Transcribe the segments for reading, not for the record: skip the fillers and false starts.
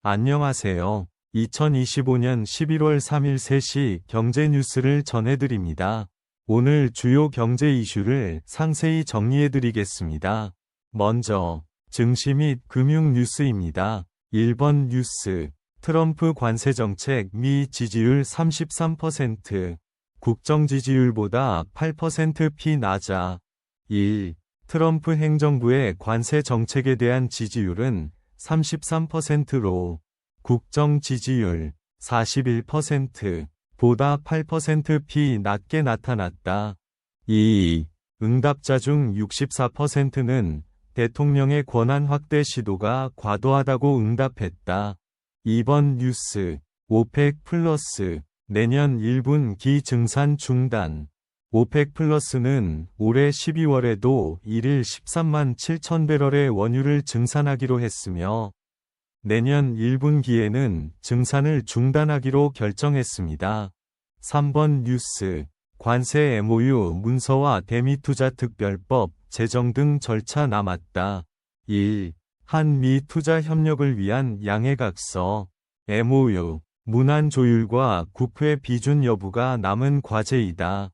안녕하세요. 2025년 11월 3일 3시 경제 뉴스를 전해드립니다. 오늘 주요 경제 이슈를 상세히 정리해드리겠습니다. 먼저 증시 및 금융 뉴스입니다. 1번 뉴스, 트럼프 관세 정책 미 지지율 33%, 국정 지지율보다 8%p 낮아. 1. 트럼프 행정부의 관세 정책에 대한 지지율은 33%로 국정 지지율 41%보다 8%p 낮게 나타났다. 2. 응답자 중 64%는 대통령의 권한 확대 시도가 과도하다고 응답했다. 2번 뉴스, 오펙 플러스 내년 1분기 증산 중단. 오펙 플러스는 올해 12월에도 일일 13만 7천 배럴의 원유를 증산하기로 했으며 내년 1분기에는 증산을 중단하기로 결정했습니다. 3번 뉴스, 관세 MOU 문서와 대미투자 특별법 제정 등 절차 남았다. 1. 한미 투자 협력을 위한 양해각서 MOU 문안 조율과 국회 비준 여부가 남은 과제이다.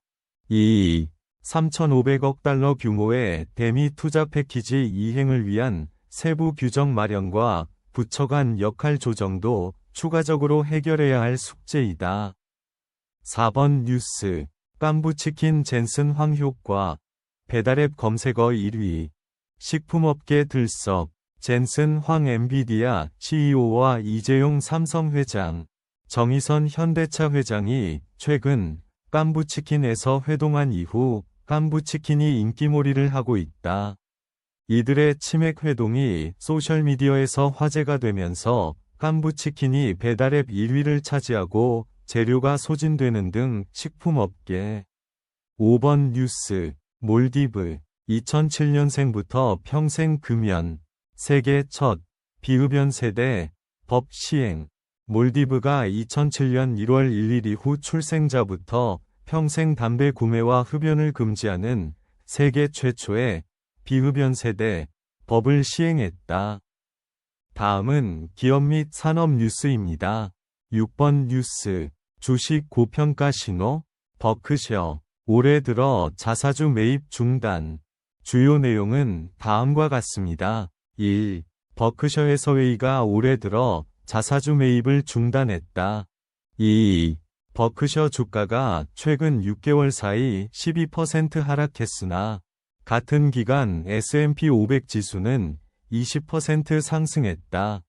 2. 3,500억 달러 규모의 대미 투자 패키지 이행을 위한 세부 규정 마련과 부처 간 역할 조정도 추가적으로 해결해야 할 숙제이다. 4번 뉴스, 깐부치킨 젠슨 황 효과, 배달앱 검색어 1위, 식품업계 들썩, 젠슨 황 엔비디아 CEO와 이재용 삼성 회장, 정의선 현대차 회장이 최근 깐부치킨에서 회동한 이후 깐부치킨이 인기몰이를 하고 있다. 이들의 치맥 회동이 소셜미디어에서 화제가 되면서 깐부치킨이 배달앱 1위를 차지하고 재료가 소진되는 등 식품업계. 5번 뉴스, 몰디브 2007년생부터 평생 금연, 세계 첫 비흡연 세대 법 시행. 몰디브가 2007년 1월 1일 이후 출생자부터 평생 담배 구매와 흡연을 금지하는 세계 최초의 비흡연 세대 법을 시행했다. 다음은 기업 및 산업 뉴스입니다. 6번 뉴스, 주식 고평가 신호, 버크셔, 올해 들어 자사주 매입 중단. 주요 내용은 다음과 같습니다. 1. 버크셔 해서웨이가 올해 들어 자사주 매입을 중단했다. 2. 버크셔 주가가 최근 6개월 사이 12% 하락했으나 같은 기간 S&P 500 지수는 20% 상승했다.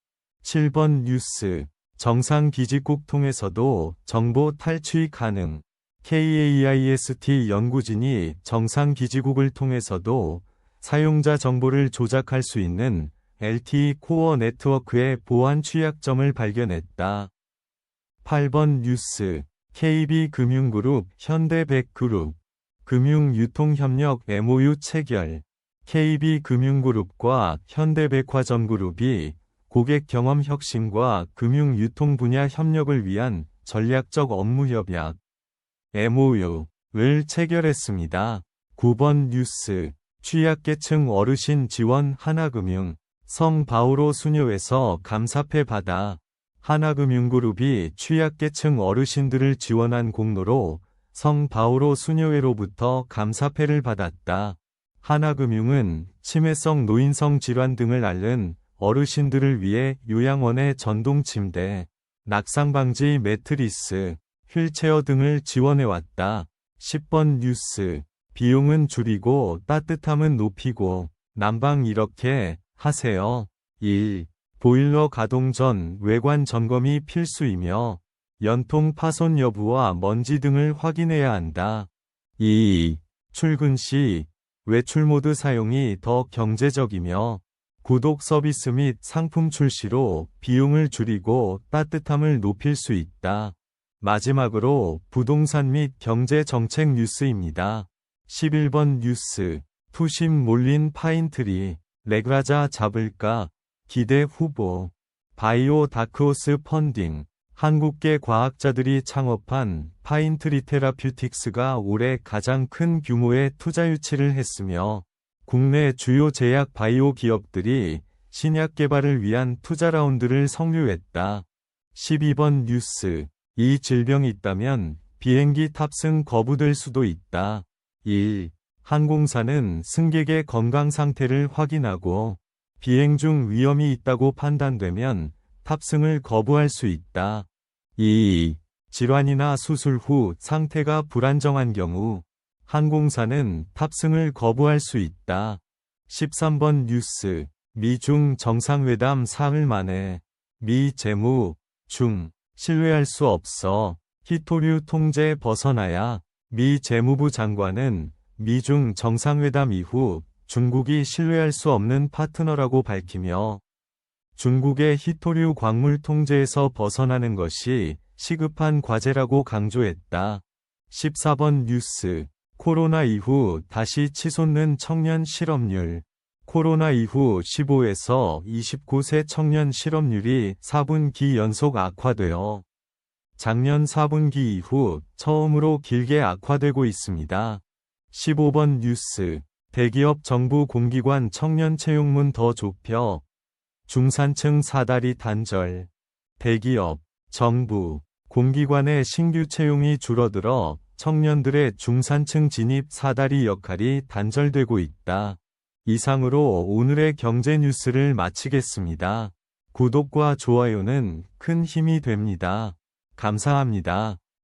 7번 뉴스, 정상기지국 통해서도 정보 탈취 가능. KAIST 연구진이 정상기지국을 통해서도 사용자 정보를 조작할 수 있는 LTE 코어 네트워크의 보안 취약점을 발견했다. 8번 뉴스, KB금융그룹 현대백그룹 금융유통협력 MOU 체결. KB금융그룹과 현대백화점그룹이 고객 경험 혁신과 금융유통 분야 협력을 위한 전략적 업무 협약 MOU를 체결했습니다. 9번 뉴스, 취약계층 어르신 지원 하나금융 성바오로 수녀에서 감사패 받아. 하나금융그룹이 취약계층 어르신들을 지원한 공로로 성바오로 수녀회로부터 감사패를 받았다. 하나금융은 치매성 노인성 질환 등을 앓는 어르신들을 위해 요양원의 전동침대, 낙상방지 매트리스, 휠체어 등을 지원해왔다. 10번 뉴스, 비용은 줄이고 따뜻함은 높이고 난방 이렇게 하세요. 1. 보일러 가동 전 외관 점검이 필수이며 연통 파손 여부와 먼지 등을 확인해야 한다. 2. 출근 시 외출 모드 사용이 더 경제적이며 구독 서비스 및 상품 출시로 비용을 줄이고 따뜻함을 높일 수 있다. 마지막으로 부동산 및 경제 정책 뉴스입니다. 11번 뉴스, 투심 몰린 파인트리, 레그라자 잡을까? 기대 후보. 바이오 다크호스 펀딩. 한국계 과학자들이 창업한 파인트리 테라퓨틱스가 올해 가장 큰 규모의 투자 유치를 했으며 국내 주요 제약 바이오 기업들이 신약 개발을 위한 투자 라운드를 성료했다. 12번 뉴스. 이 질병이 있다면 비행기 탑승 거부될 수도 있다. 1. 항공사는 승객의 건강 상태를 확인하고 비행 중 위험이 있다고 판단되면 탑승을 거부할 수 있다. 2. 질환이나 수술 후 상태가 불안정한 경우 항공사는 탑승을 거부할 수 있다. 13번 뉴스. 미중 정상회담 사흘 만에 미 재무, 중, 신뢰할 수 없어. 히토류 통제 벗어나야. 미 재무부 장관은 미중 정상회담 이후 중국이 신뢰할 수 없는 파트너라고 밝히며 중국의 히토류 광물 통제에서 벗어나는 것이 시급한 과제라고 강조했다. 14번 뉴스. 코로나 이후 다시 치솟는 청년 실업률. 코로나 이후 15에서 29세 청년 실업률이 4분기 연속 악화되어 작년 4분기 이후 처음으로 길게 악화되고 있습니다. 15번 뉴스. 대기업 정부 공기관 청년 채용문 더 좁혀. 중산층 사다리 단절. 대기업, 정부, 공기관의 신규 채용이 줄어들어 청년들의 중산층 진입 사다리 역할이 단절되고 있다. 이상으로 오늘의 경제 뉴스를 마치겠습니다. 구독과 좋아요는 큰 힘이 됩니다. 감사합니다.